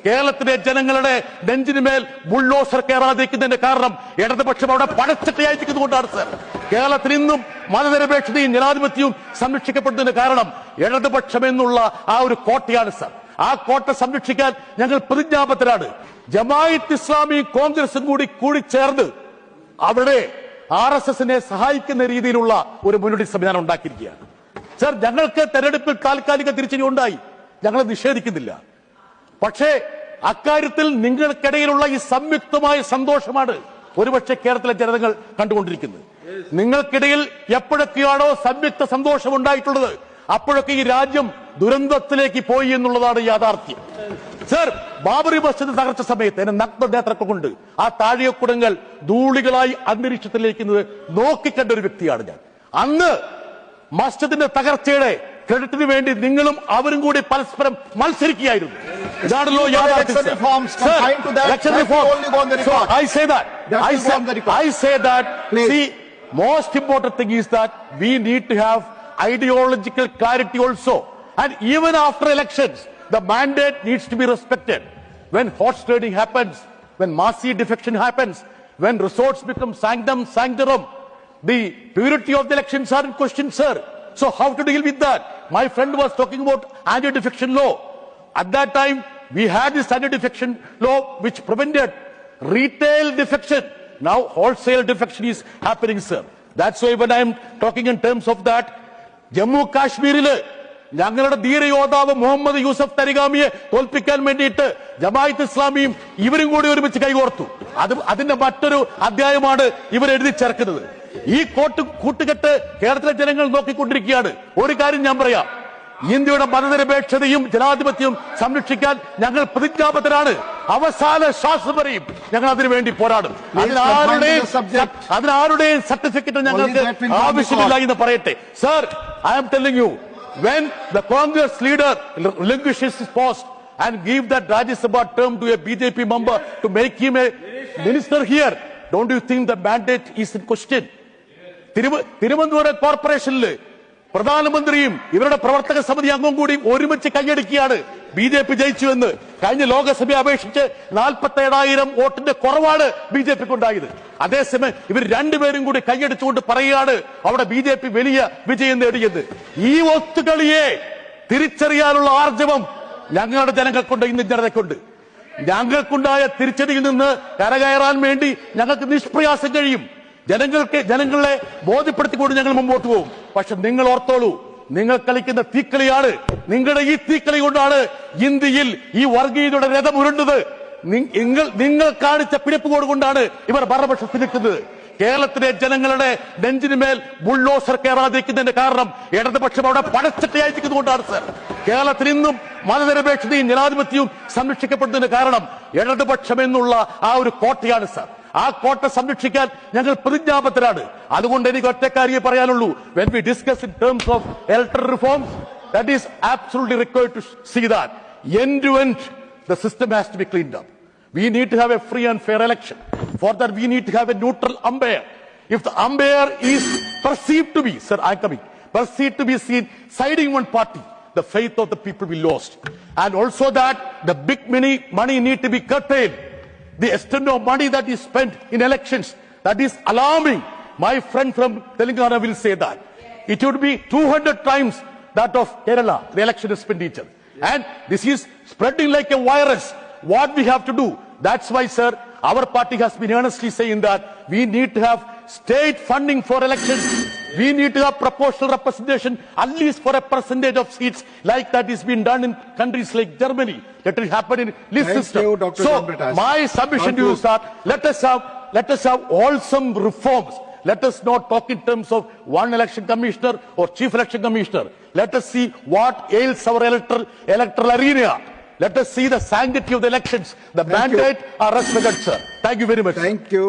കേരളത്തിലെ ജനങ്ങളുടെ നെഞ്ചിനുമേൽ ബുൾഡോസർ കയറാതിരിക്കുന്നതിന്റെ കാരണം ഇടതുപക്ഷം അവിടെ പടച്ചട്ടയായിരിക്കുന്നതുകൊണ്ടാണ് സർ. കേരളത്തിൽ ഇന്നും മതനിരപേക്ഷതയും ജനാധിപത്യവും സംരക്ഷിക്കപ്പെടുന്നതിന് കാരണം ഇടതുപക്ഷം എന്നുള്ള ആ ഒരു കോട്ടയാണ് സർ. ആ കോട്ട സംരക്ഷിക്കാൻ ഞങ്ങൾ പ്രതിജ്ഞാബദ്ധരാണ്. ജമാഅത്ത് ഇസ്ലാമി കോൺഗ്രസും കൂടി ചേർന്ന് അവിടെ RSSനെ സഹായിക്കുന്ന രീതിയിലുള്ള ഒരു മുന്നണി സംവിധാനം ഉണ്ടാക്കിയിരിക്കുകയാണ് സർ. ഞങ്ങൾക്ക് തെരഞ്ഞെടുപ്പിൽ താൽക്കാലിക തിരിച്ചടി ഉണ്ടായി, ഞങ്ങൾ നിഷേധിക്കുന്നില്ല. പക്ഷേ അക്കാര്യത്തിൽ നിങ്ങൾക്കിടയിലുള്ള ഈ സംയുക്തമായ സന്തോഷമാണ് ഒരുപക്ഷെ കേരളത്തിലെ ജനതകൾ കണ്ടുകൊണ്ടിരിക്കുന്നത്. നിങ്ങൾക്കിടയിൽ എപ്പോഴൊക്കെയാണോ സംയുക്ത സന്തോഷം ഉണ്ടായിട്ടുള്ളത് അപ്പോഴൊക്കെ ഈ രാജ്യം ദുരന്തത്തിലേക്ക് പോയി എന്നുള്ളതാണ് യാഥാർത്ഥ്യം സർ. ബാബറി മസ്ജിദ് തകർച്ച സമയത്ത് എന്നെ നഗ്നനേത്രങ്ങൾ കൊണ്ട് ആ താഴികക്കുടങ്ങൾ ധൂളികളായി അന്തരീക്ഷത്തിലേക്ക് നോക്കിക്കണ്ട ഒരു വ്യക്തിയാണ് ഞാൻ. അന്ന് മസ്ജിദിന്റെ തകർച്ചയുടെ ക്രെഡിറ്റിന് വേണ്ടി നിങ്ങളും അവരും കൂടി പരസ്പരം മത്സരിക്കുകയായിരുന്നു. ഇതാണല്ലോ യാഥാർത്ഥ്യം. Most important thing is that we need to have ideological clarity also, and even after elections the mandate needs to be respected. When horse trading happens, when massive defection happens, when resorts become sanctorum, the purity of the elections are in question, sir. So how to deal with that? My friend was talking about anti-defection law. At that time we had this anti-defection law which prevented retail defection. Now wholesale defection is happening, sir. That's why when I am talking in terms of that, Jammu Kashmir ഞങ്ങളുടെ ധീരയോദ്ധാവ് മുഹമ്മദ് യൂസഫ് തരിഗാമിയെ തോൽപ്പിക്കാൻ വേണ്ടിയിട്ട് ജമാഅത്ത് ഇസ്ലാമിയും ഇവരും കൂടി ഒരുമിച്ച് കൈകോർത്തു. അതിന്റെ മറ്റൊരു അധ്യായമാണ് ഇവർ എഴുതി ചേർക്കുന്നത്. ഈ കൂട്ടുകെട്ട് കേരളത്തിലെ ജനങ്ങൾ നോക്കിക്കൊണ്ടിരിക്കുകയാണ്. ഒരു കാര്യം ഞാൻ പറയാം, ഇന്ത്യയുടെ മതനിരപേക്ഷതയും ജനാധിപത്യവും സംരക്ഷിക്കാൻ ഞങ്ങൾ പ്രതിജ്ഞാബദ്ധരാണ്. അവസാന ശ്വാസം വരെയും ഞങ്ങൾ അതിനുവേണ്ടി പോരാടും. അതിനാരുടെയും സർട്ടിഫിക്കറ്റ് ഞങ്ങൾക്ക് ആവശ്യമില്ല എന്ന് പറയട്ടെ sir. I am telling you, when the Congress leader relinquishes his post and give that Rajya Sabha term to a BJP member to make him a minister here, don't you think the mandate is in question? Thiruvananthapuram കോർപ്പറേഷനിൽ പ്രധാനമന്ത്രിയും ഇവരുടെ പ്രവർത്തക സമിതി അംഗവും കൂടി ഒരുമിച്ച് കൈയടിക്കുകയാണ് BJP ജയിച്ചു എന്ന്. കഴിഞ്ഞ ലോകസഭയെ അപേക്ഷിച്ച് 47,000 വോട്ടിന്റെ കുറവാണ് BJPക്ക് ഉണ്ടായത്. അതേസമയം ഇവർ രണ്ടുപേരും കൂടി കൈയടിച്ചുകൊണ്ട് പറയുകയാണ് അവിടെ BJP വലിയ വിജയം നേടിയത്. ഈ ഒത്തുകളിയെ തിരിച്ചറിയാനുള്ള ആർജവം ഞങ്ങളുടെ ജനങ്ങൾക്കുണ്ട്, ഇന്ന് ജനതയ്ക്കുണ്ട്. ഞങ്ങൾക്കുണ്ടായ തിരിച്ചടിയിൽ നിന്ന് കരകയറാൻ വേണ്ടി ഞങ്ങൾക്ക് നിഷ്പ്രയാസം കഴിയും. ജനങ്ങളെ ബോധ്യപ്പെടുത്തിക്കൊണ്ട് ഞങ്ങൾ മുമ്പോട്ട് പോകും. പക്ഷെ നിങ്ങൾ ഓർത്തോളൂ, നിങ്ങൾ കളിക്കുന്ന തീക്കളിയാണ്. നിങ്ങളുടെ ഈ തീക്കളി കൊണ്ടാണ് ഇന്ത്യയിൽ ഈ വർഗീയതയുടെ രഥം ഉരുണ്ടത്. നിങ്ങൾ കാണിച്ച പിടിപ്പുകോട് കൊണ്ടാണ് ഇവർ ഭരണപക്ഷത്തിൽ നിൽക്കുന്നത്. കേരളത്തിലെ ജനങ്ങളുടെ നെഞ്ചിനുമേൽ ബുൾഡോസർ കയറാതിരിക്കുന്നതിന്റെ കാരണം ഇടതുപക്ഷം അവിടെ പടച്ചട്ടയായിരിക്കുന്നതുകൊണ്ടാണ് സർ. കേരളത്തിൽ ഇന്നും മതനിരപേക്ഷതയും ജനാധിപത്യവും സംരക്ഷിക്കപ്പെടുന്നതിന് കാരണം ഇടതുപക്ഷം എന്നുള്ള ആ ഒരു കോട്ടയാണ് സർ. ആ കോട്ട സംരക്ഷിക്കാൻ ഞങ്ങൾ പ്രതിജ്ഞാബദ്ധരാണ്. അതുകൊണ്ട് എനിക്ക് ഒറ്റക്കാരിയെ പറയാനുള്ളൂ. when we discuss in terms of electoral reforms, that is absolutely required to see that end to end the system has to be cleaned up. We need to have a free and fair election. For that we need to have a neutral umpire. If the umpire is perceived to be, sir, I'm coming, perceived to be seen siding one party, the faith of the people will be lost. And also that the big money need to be curtailed. The extent of money that is spent in elections, that is alarming. My friend from Telangana will say that it would be 200 times that of Kerala, the election expenditure, and this is spreading like a virus. What we have to do? That's why, sir, our party has been earnestly saying that we need to have state funding for elections. We need to have proportional representation, at least for a percentage of seats, like that is being done in countries like Germany. Let it happen in list system. So my submission to you is that let us have wholesome reforms. Let us not talk in terms of one election commissioner or chief election commissioner. Let us see what ails our electoral arena. Let us see the sanctity of the elections. The mandate are respected, sir. Thank you very much. Thank you.